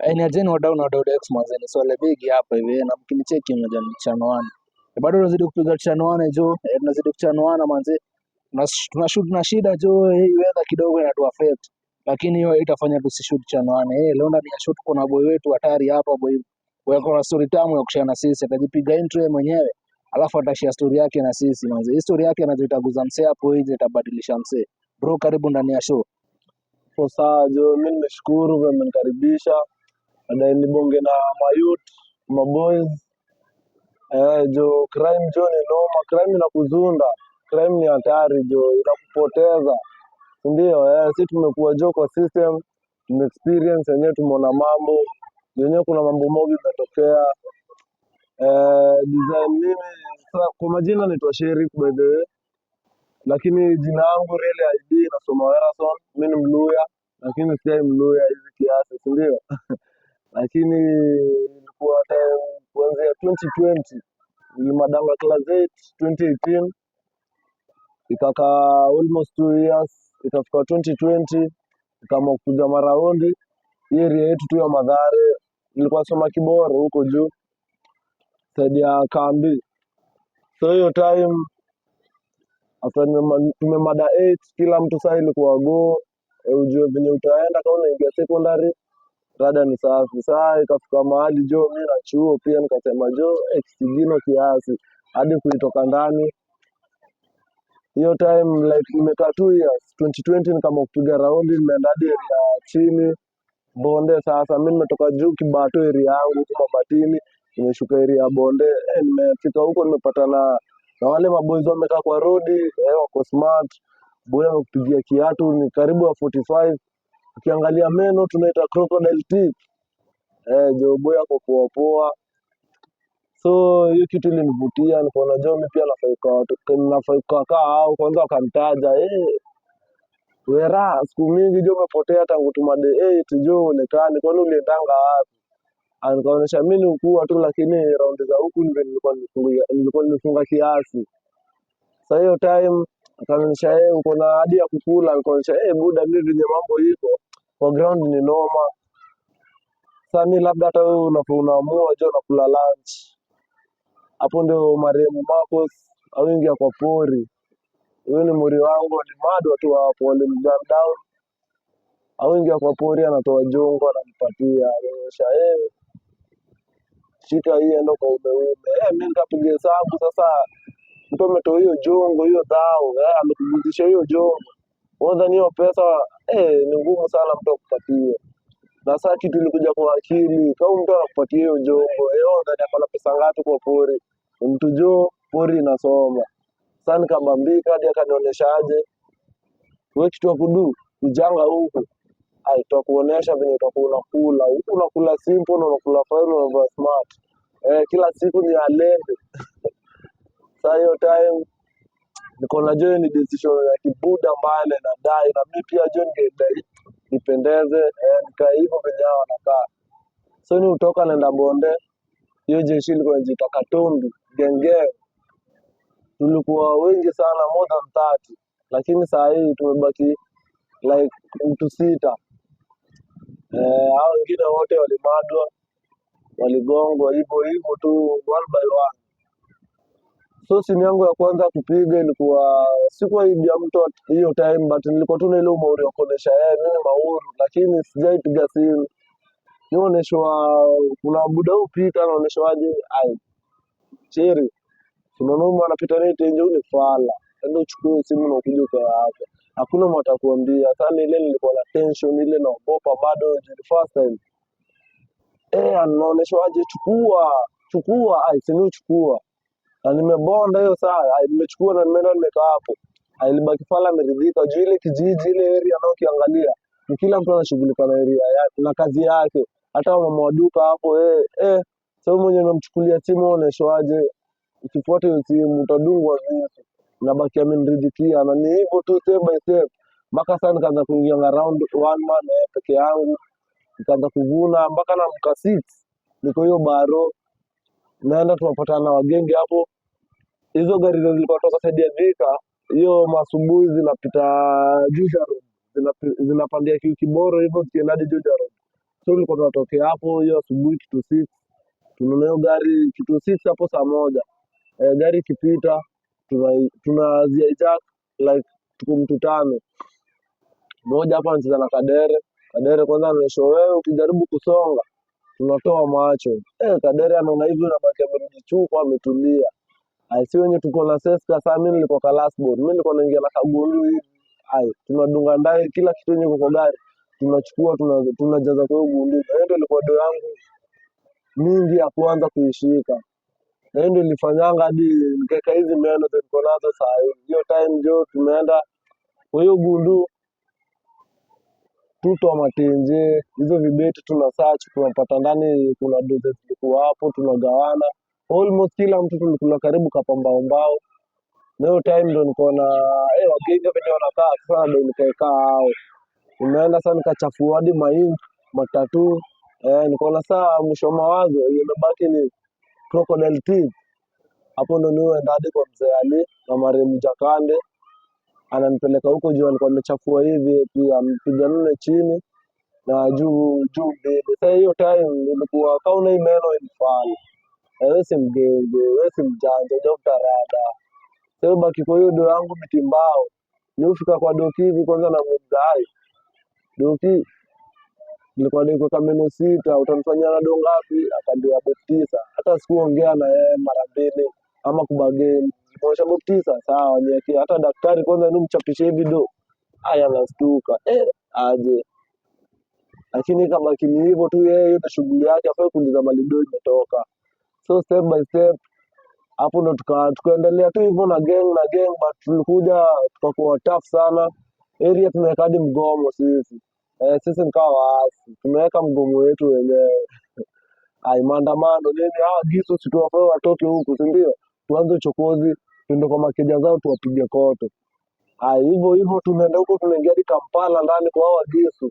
Ni ajeni wadau na wadau X mazeni swala bigi hapa hivi na mkinicheki mmoja mchanuana. Bado tunazidi kupiga chanuana jo, tunazidi kuchanuana manze. Tunashoot na shida jo, hii weather kidogo inatu affect. Lakini hiyo itafanya tusishoot chanuana. Leo ndani ya shoot kuna boy wetu hatari hapa boy. Wewe na story tamu ya kushare na sisi, atajipiga intro mwenyewe. Alafu atashare story yake na sisi manze. Hii story yake anazoitaguza msee hapo hivi itabadilisha msee. Bro, karibu ndani ya show. Sawa jo, mimi nimeshukuru kwa mmenikaribisha. Baadaye nibonge na mayouth, maboys. Jo, crime jo ni noma, crime inakuzunda. Crime ni hatari jo, inakupoteza. Ndio, sisi tumekuwa jo kwa system, experience yenyewe tumeona mambo. Yenyewe kuna mambo mogi yametokea. Design mimi kwa majina naitwa Sheriff by the way. Lakini jina langu real ID nasoma Werason, mimi ni Mluya, lakini si Mluya hivi kiasi, si ndio? Lakini ilikuwa kuanzia 2020 nilimadanga class 8 2018 ikakaa almost 2 years, ikafika 2020 kama kuja maraundi hii area yetu tu ya Mathare. Nilikuwa soma Kiboro huko juu side ya kambi. So hiyo time after tumemada 8 kila mtu saa ilikuwa go ujue venye utaenda kama unaingia secondary rada ni safi. Saa ikafika mahali jo mimi na chuo pia nikasema jo exigino kiasi hadi kuitoka ndani. Hiyo time like nimekaa 2 years 2020 nikama kupiga raundi, nimeenda hadi area chini Bonde. Sasa mimi nimetoka juu Kibato area yangu kwa Mabatini, nimeshuka area Bonde. Nimefika huko nimepatana na wale maboys wamekaa kwa rodi, wako smart. Boy amekupigia kiatu ni karibu ya 45. Ukiangalia meno tunaita crocodile teeth. Jo boy ako poa poa. So hiyo kitu ilinivutia, nikaona jo mimi pia nafaa hao kwanza wakanitaja Wera siku mingi jo umepotea tangu tumade 8 jo onekane, kwani uliendanga wapi? Nikaonyesha mimi ni ukua tu, lakini raundi za huku nilikuwa nimefunga kiasi. Sasa hiyo time akaonyesha uko na hadi ya kukula, nikaonyesha buda mimi venye mambo iko kwa ground ni noma. Sasa mimi labda hata wewe unaamua jo unakula lunch. Hapo ndio marehemu Marcos au ingia kwa pori. Huyo ni muri wangu, ni madwa tu hapo, walimjam down. Au ingia kwa pori anatoa jongo ananipatia, anaonyesha shika hii endo kwa umeume. Mimi nikapiga hesabu sasa, mtu ametoa hiyo jongo hiyo dhao, amekuguzisha hiyo jongo. Wanda hiyo pesa ni ngumu sana mtu akupatie. Na sasa kitu ilikuja kwa akili, kama mtu anakupatia hiyo jongo, wanda akona pesa ngapi kwa pori? Mtu jo pori inasoma. Sasa nikabambika hadi akanionyesha aje. Wewe kitu kudu kujanga huko. Tutakuonesha venye utakuwa unakula. Huku unakula simple na unakula fine na smart. Kila siku ni alende. Sasa hiyo time niko na join ni decision ya kibuda mbale na dai na mimi pia join ngedai nipendeze nikaa hivyo venye wanakaa. So ni utoka naenda Bonde. Hiyo jeshi ilikuwa inajiita Katombi genge. Tulikuwa wengi sana, more than 30. Lakini saa hii tumebaki like mtu 6. Hao wengine wote walimadwa, waligongwa hivyo tu one by one. So simu yangu ya kwanza kupiga ilikuwa sikuwa ibia mtu hiyo time, but nilikuwa tu na ile umauri wa kuonesha mimi ni mauru, lakini sijaipiga simu. Nionyeshwa kuna buda upita anaonyeshwaje Cheri. Tunaona anapita nete nje ni fala. Ndio uchukue simu na ukuje kwa hapo. Hakuna mtu atakwambia. Sasa ile nilikuwa na tension ile na ogopa bado the first time. Anaonyeshwaje chukua, sini chukua. Na nimebonda hiyo saa, nimechukua na nimeenda nimekaa hapo. Ilibaki fala ameridhika juu ile kijiji ile area nao kiangalia. Ni kila mtu anashughulika na area yake na kazi yake. Hata mama wa duka hapo sasa mwenye unamchukulia simu unaonyeshwaje? Ukifuata hiyo simu utadungwa vipi? Nabaki ameniridhikia na ni hivyo tu step by step. Mpaka sasa nikaanza kuingia around one man peke yangu. Nikaanza kuvuna mpaka na mka 6. Niko hiyo baro. Naenda tunapatana na wagenge hapo. Hizo gari zilikuwa toka side ya Thika. Hiyo masubuhi zinapita Juja Road. Zinapandia Kiboro hivyo zikienda hadi Juja Road. So tulikuwa tunatokea hapo hiyo asubuhi kitu 6, tunaona hiyo gari kitu 6 hapo saa moja. Gari ikipita tunazia hijack like tuko mtu 5. Mmoja hapa anacheza na Kadere kwanza anaonyesha wewe ukijaribu kusonga tunatoa macho. Kadere anaona hivyo na baki amejichupa ametulia. Si wenye tuko na seska saa mimi nilikuwa ka last board. Mimi nilikuwa naingia na kagundu hivi. Tunadunga ndani kila kitu yenye kwa gari. Tunachukua tunajaza kwa gundu. Hiyo ndio ilikuwa do yangu mingi ya kwanza kuishika. Na hiyo ndio ilifanyanga hadi nikaweka hizi meno ziko nazo saa hiyo. Hiyo time jo tumeenda kwa hiyo gundu tuto matenje hizo vibeti tuna search tunapata ndani kuna doze zilikuwa hapo tunagawana almost kila mtu tulikula karibu kapambao mbao. Na hiyo time ndo niko na wagenge venye wanakaa sasa ndo nikaekaa hao. Nimeenda sana nikachafua hadi matatu niko na saa mwisho mawazo imebaki ni Crocodile Teeth. Hapo ndo nienda hadi kwa mzee Ali na marehemu Jakande ananipeleka huko juu alikuwa amechafua hivi pia mpiga nne chini na juu mbele. Sasa hiyo time ilikuwa kauna hii meno ilifanya wewe si mgenge, wewe si mjanja, Dr. Rada. Sasa baki kwa hiyo do yangu mitimbao. Nilifika kwa doki hivi kwanza na mzai. Doki nilikuwa niko kama meno 6, utanifanyia na do ngapi? Akaambia bob 9. Hata sikuongea na yeye mara mbili ama kubageni. Nimwonyesha bob 9 sawa niweke. Hata daktari kwanza nimchapishe video. Haya nastuka. Aje. Lakini kabaki ni hivyo tu yeye na shughuli yake afanye kuuliza malido imetoka. So step by step hapo ndo tukaendelea tu hivyo na gang but tulikuja tukakuwa tough sana. Area tumeweka hadi mgomo sisi. Sisi nikawa waasi. Tumeweka mgomo wetu wenyewe. Maandamano nini gisu situwafaa watoke huku si ndio? Tuanze uchokozi, tuende kwa makeja zao tuwapige koto. Hivyo tunaenda huko tunaingia hadi Kampala ndani kwa hao gisu.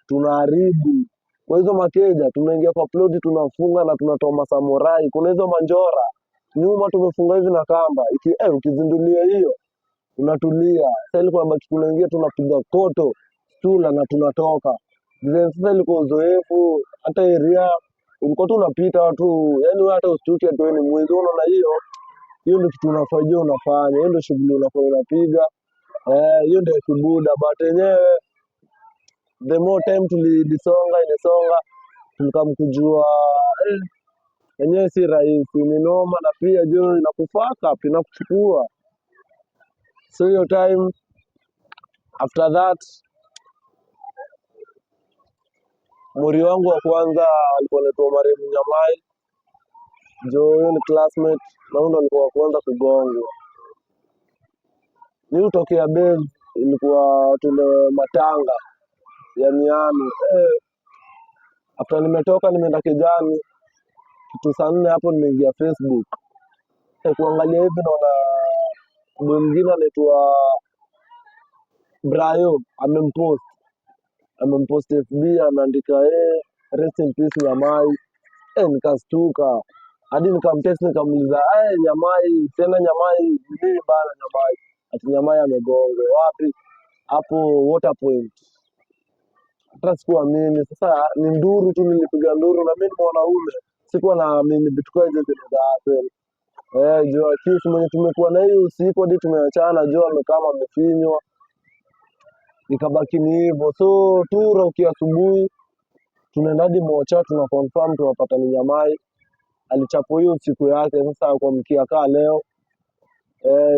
Tunaharibu. Kwa hizo makeja tumeingia kwa ploti tunafunga na tunatoa masamurai. Kuna hizo manjora nyuma tumefunga hivi na kamba. Ukizindulia hiyo unatulia. Sasa ilikuwa baki tunaingia tunapiga koto stula na tunatoka. Sasa ilikuwa uzoefu hata area ulikuwa tu unapita watu yani wewe hata usituke tu ni mwezi unaona hiyo ndio kitu unafanya. Hiyo ndio shughuli unapiga. Hiyo ndio kibuda but yenyewe the more time inasonga tulikamkujua yenyewe si rahisi ni noma na pia jo inakufaka inakuchukua. So hiyo time after that mori wangu wa kwanza alikuwa anaitwa marehemu Nyamai. Jo ni classmate na ndo alikuwa wa kwanza kugongwa. Nilitokea base ilikuwa tule matanga ya Miami. After nimetoka nimeenda Kijani kitu saa 4 hapo nimeingia Facebook. Kuangalia hivi naona mwingine anaitwa Brayo amempost FB ameandika rest in peace Nyamai. Nikastuka hadi nikamtext nikamuuliza Nyamai tena Nyamai nini bana Nyamai ati Nyamai amegonga wapi hapo Water Point. Hata sikuamini. Sasa ni nduru tu nilipiga nduru na mimi ni mwanaume sikuwa naamini bitcoin zinaweza happen. Jo akisi mwenye tumekuwa na hiyo usiku hadi tumeachana jo amekama amefinywa nikabaki ni hivyo. So turo asubuhi tunaenda hadi mocha tuna confirm tunapata ni Nyamai alichapo hiyo siku yake. Sasa kwa mkia kaa leo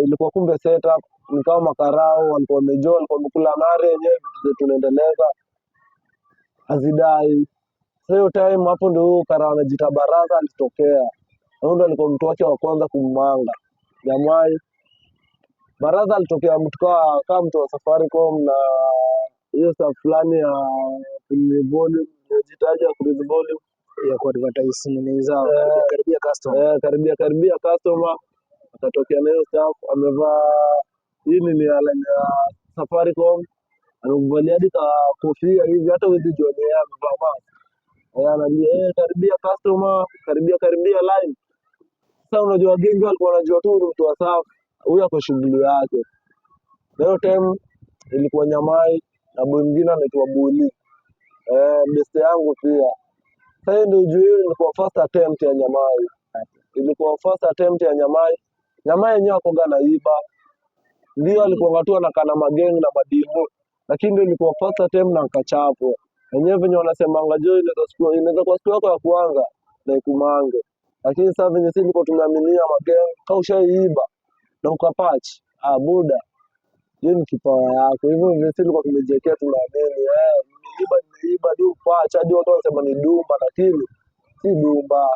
ilikuwa kumbe setup nikawa makarao walikuwa wamejoa walikuwa wamekula nare yenyewe vitu tunaendeleza azidai. So hiyo time hapo ndio karao anajiita Baraza alitokea. Ndo alikuwa mtu wake wa kwanza kummanga Nyamai. Baraza alitokea mtu kama mtu wa Safaricom na hiyo stuff fulani ya volume inajitaja cruise volume ya kwa advertise nini zao karibia customer. Karibia customer akatokea na hiyo stuff amevaa hii ni ya Safaricom amevalia hadi kofia hivi hata huwezi jua ni yeye amevaa mask. Analia karibia customer karibia line. Sasa unajua gengi walikuwa wanajua tu mtu wa safi huyu ako shughuli yake. Na hiyo time ilikuwa Nyamai na boy mwingine anaitwa Buli. best yangu pia. Sasa ndio ujue hiyo ilikuwa first attempt ya Nyamai. Ilikuwa first attempt ya Nyamai. Nyamai yenyewe akoga na iba. Ndio alikuwa tu anakana mageng na madimu. Lakini ndio ilikuwa first attempt na nkachapo. Wenyewe venye wanasemanga jo inaweza kuwa siku yako ya kwanza na ikumange. Lakini sasa venye sisi tulikuwa tumeaminia mageng, kama ushaiba na ukapatch, buda. Hiyo ni kipawa yako. Hivyo venye sisi tulikuwa tumejiwekea tunaamini, nimeiba ndio upatch, hadi watu wanasema ni dumba, lakini si dumba.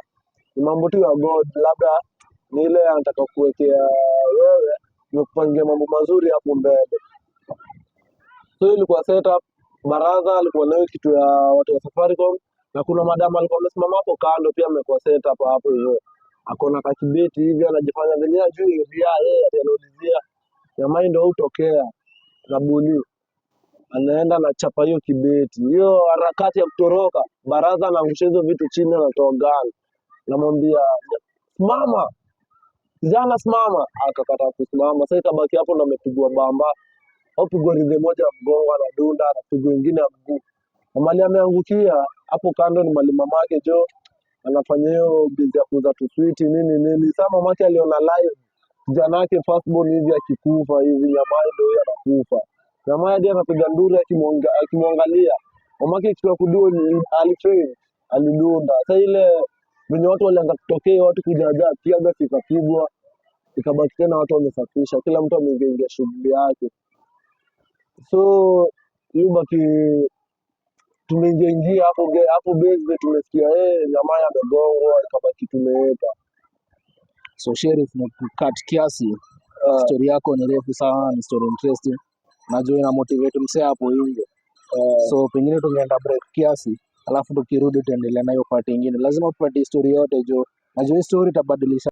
Ni mambo tu ya God, labda ni ile anataka kuwekea wewe, nimekupangia mambo mazuri hapo mbele. So ilikuwa setup, baraza alikuwa nayo kitu ya watu wa Safaricom, na kuna madam alikuwa amesimama hapo kando pia amekuwa setup hapo hivyo. Akona kakibeti hivi anajifanya venye ajui hivi anaulizia. Nyamai ndio hutokea na buli. Anaenda na chapa hiyo kibeti. Hiyo harakati ya kutoroka, baraza anaangusha hizo vitu chini anatoa gun. Namwambia, "Simama." Kijana simama, akakataa kusimama. Sasa ikabaki hapo ndo amepigwa bamba. Au pigwa ridhe moja ya mgongo na dunda na pigwa ingine ya mguu. Na mali ameangukia hapo kando ni mali mamake jo anafanya hiyo bizi ya kuuza tuswiti nini. Sasa mamake aliona live kijana wake firstborn hivi akikufa hivi, Nyamai ndio huyo anakufa. Nyamai hadi anapiga nduru akimwangalia. Mamake kitu ya kudua ni alitrain, alidunda. Sasa ile venye watu walianza kutokea, watu kujaja pia gasi ikapigwa. Ikabaki tena watu wamesafisha, kila mtu ameingia shughuli yake. So hiyo baki tumeingia hapo base tumesikia Nyamai amegongwa, ikabaki tumeeka. So Sheriff, na kukat kiasi, story yako ni refu sana, ni story interesting. Najua ina motivate msee hapo nje. So pengine tungeenda break kiasi, alafu tukirudi tuendelee na hiyo part nyingine. Lazima tupate story yote jo. Najua hii story itabadilisha